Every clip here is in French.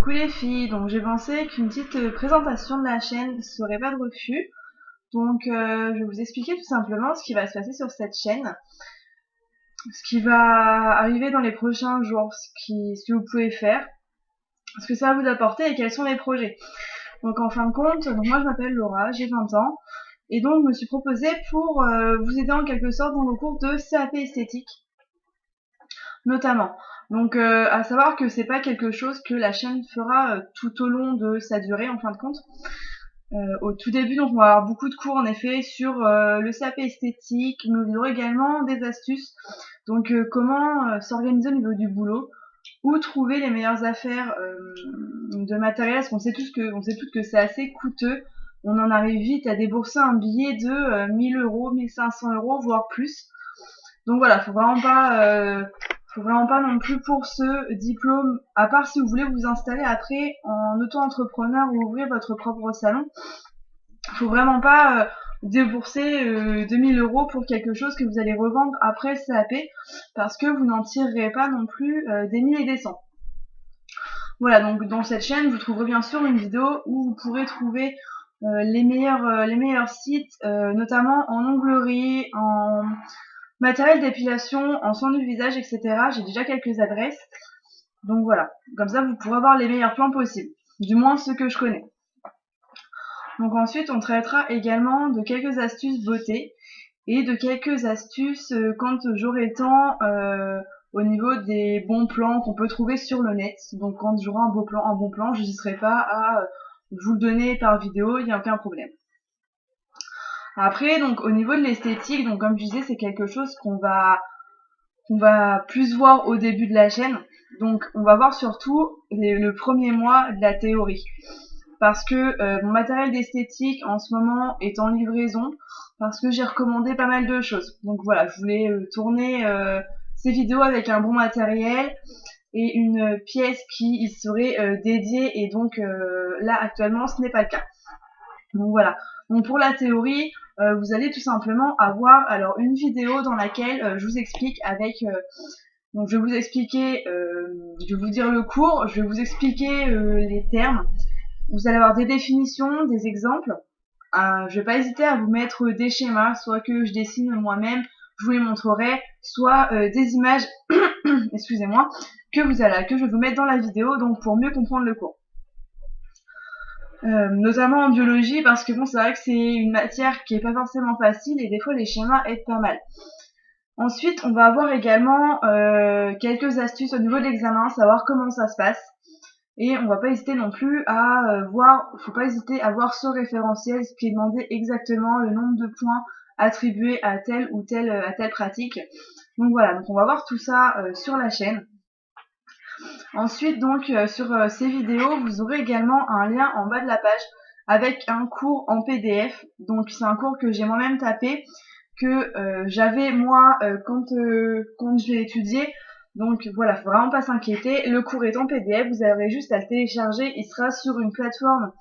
Coucou les filles, donc j'ai pensé qu'une petite présentation de la chaîne serait pas de refus. Donc je vais vous expliquer tout simplement ce qui va se passer sur cette chaîne, ce qui va arriver dans les prochains jours, ce que vous pouvez faire, ce que ça va vous apporter et quels sont les projets. Donc en fin de compte, donc moi je m'appelle Laura, j'ai 20 ans et donc je me suis proposée pour vous aider en quelque sorte dans vos cours de CAP esthétique notamment. Donc à savoir que c'est pas quelque chose que la chaîne fera tout au long de sa durée en fin de compte. Au tout début, donc on va avoir beaucoup de cours en effet sur le CAP esthétique, mais vous aurez également des astuces. Donc comment s'organiser au niveau du boulot, où trouver les meilleures affaires de matériel, parce qu'on sait toutes que c'est assez coûteux. On en arrive vite à débourser un billet de 1000 euros, 1500 euros, voire plus. Donc voilà, faut vraiment pas non plus pour ce diplôme, à part si vous voulez vous installer après en auto-entrepreneur ou ouvrir votre propre salon, faut vraiment pas débourser 2000 euros pour quelque chose que vous allez revendre après le CAP, parce que vous n'en tirerez pas non plus des milliers et des cents. Voilà, donc dans cette chaîne, vous trouverez bien sûr une vidéo où vous pourrez trouver les meilleurs sites, notamment en onglerie, en matériel d'épilation, en soins du visage, etc. J'ai déjà quelques adresses. Donc voilà, comme ça vous pourrez avoir les meilleurs plans possibles, du moins ceux que je connais. Donc ensuite on traitera également de quelques astuces beauté et de quelques astuces quand j'aurai le temps au niveau des bons plans qu'on peut trouver sur le net. Donc quand j'aurai un bon plan, je n'hésiterai pas à vous le donner par vidéo, il n'y a aucun problème. Après, donc au niveau de l'esthétique, donc comme je disais, c'est quelque chose qu'on va plus voir au début de la chaîne. Donc on va voir surtout le premier mois de la théorie. Parce que mon matériel d'esthétique en ce moment est en livraison, parce que j'ai recommandé pas mal de choses. Donc voilà, je voulais tourner ces vidéos avec un bon matériel et une pièce qui y serait dédiée, et donc là actuellement ce n'est pas le cas. Donc voilà. Donc pour la théorie, vous allez tout simplement avoir alors une vidéo dans laquelle je vous explique avec donc je vais vous expliquer, je vais vous dire le cours, je vais vous expliquer les termes. Vous allez avoir des définitions, des exemples. Je vais pas hésiter à vous mettre des schémas, soit que je dessine moi-même, je vous les montrerai, soit des images, excusez-moi, que je vais vous mettre dans la vidéo, donc pour mieux comprendre le cours. Notamment en biologie, parce que bon, c'est vrai que c'est une matière qui est pas forcément facile et des fois les schémas aident pas mal. Ensuite, on va avoir également quelques astuces au niveau de l'examen, savoir comment ça se passe. Et on va pas hésiter non plus à faut pas hésiter à voir ce référentiel, ce qui est demandé exactement, le nombre de points attribués à telle ou telle pratique. Donc voilà, donc on va voir tout ça sur la chaîne. Ensuite, donc sur ces vidéos, vous aurez également un lien en bas de la page avec un cours en PDF. Donc c'est un cours que j'ai moi-même tapé, que j'avais moi quand je l'ai étudié. Donc voilà, faut vraiment pas s'inquiéter. Le cours est en PDF, vous avez juste à le télécharger. Il sera sur une plateforme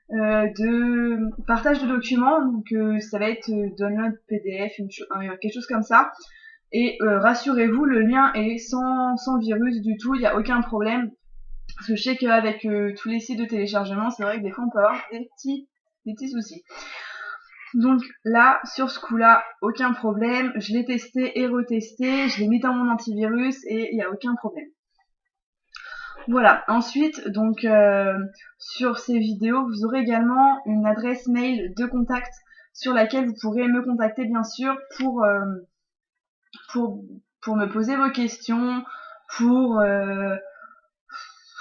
de partage de documents. Donc ça va être download PDF, quelque chose comme ça. Et rassurez-vous, le lien est sans virus du tout, il n'y a aucun problème. Parce que je sais qu'avec tous les sites de téléchargement, c'est vrai que des fois on peut avoir des petits soucis. Donc là, sur ce coup-là, aucun problème. Je l'ai testé et retesté, je l'ai mis dans mon antivirus et il n'y a aucun problème. Voilà. Ensuite, donc sur ces vidéos, vous aurez également une adresse mail de contact sur laquelle vous pourrez me contacter bien sûr pour me poser vos questions,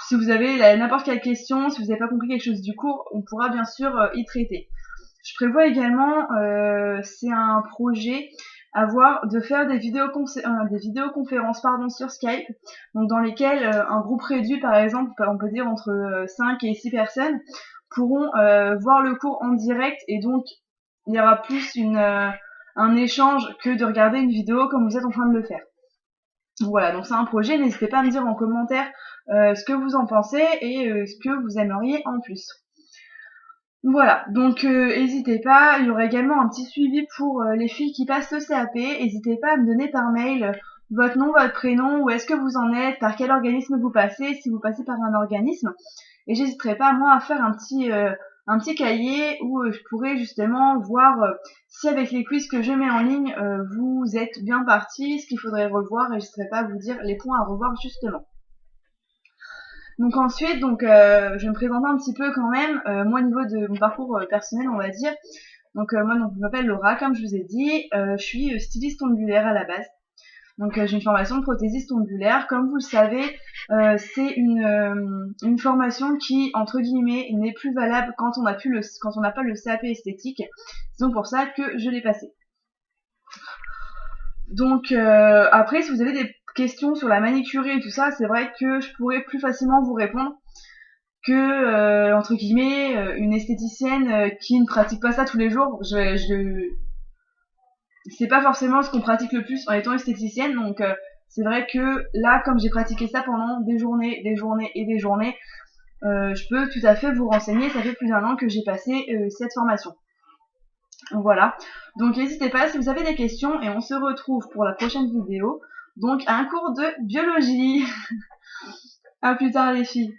si vous avez n'importe quelle question, si vous n'avez pas compris quelque chose du cours, on pourra bien sûr y traiter. Je prévois également, c'est un projet de faire des vidéoconférences sur Skype, donc dans lesquelles un groupe réduit, par exemple, on peut dire entre 5 et 6 personnes, pourront voir le cours en direct, et donc il y aura plus un échange que de regarder une vidéo comme vous êtes en train de le faire. Voilà, donc c'est un projet, n'hésitez pas à me dire en commentaire ce que vous en pensez et ce que vous aimeriez en plus. Voilà, donc n'hésitez pas, il y aura également un petit suivi pour les filles qui passent le CAP, n'hésitez pas à me donner par mail votre nom, votre prénom, où est-ce que vous en êtes, par quel organisme vous passez, si vous passez par un organisme. Et j'hésiterai pas moi à faire un petit cahier où je pourrais justement voir si avec les quiz que je mets en ligne vous êtes bien partis, ce qu'il faudrait revoir, et j'hésiterai pas à vous dire les points à revoir justement. Donc ensuite, je vais me présenter un petit peu quand même, moi au niveau de mon parcours personnel, on va dire. Donc moi je m'appelle Laura, comme je vous ai dit, je suis styliste ondulaire à la base. Donc j'ai une formation de prothésiste ondulaire. Comme vous le savez, c'est une formation qui, entre guillemets, n'est plus valable quand on n'a pas le CAP esthétique. C'est donc pour ça que je l'ai passé. Donc après, si vous avez des questions sur la manicurée et tout ça, c'est vrai que je pourrais plus facilement vous répondre que entre guillemets une esthéticienne qui ne pratique pas ça tous les jours. C'est pas forcément ce qu'on pratique le plus en étant esthéticienne, donc c'est vrai que là, comme j'ai pratiqué ça pendant des journées et des journées, je peux tout à fait vous renseigner. Ça fait plus d'1 an que j'ai passé cette formation. Voilà. Donc n'hésitez pas si vous avez des questions, et on se retrouve pour la prochaine vidéo, donc un cours de biologie. À plus tard les filles.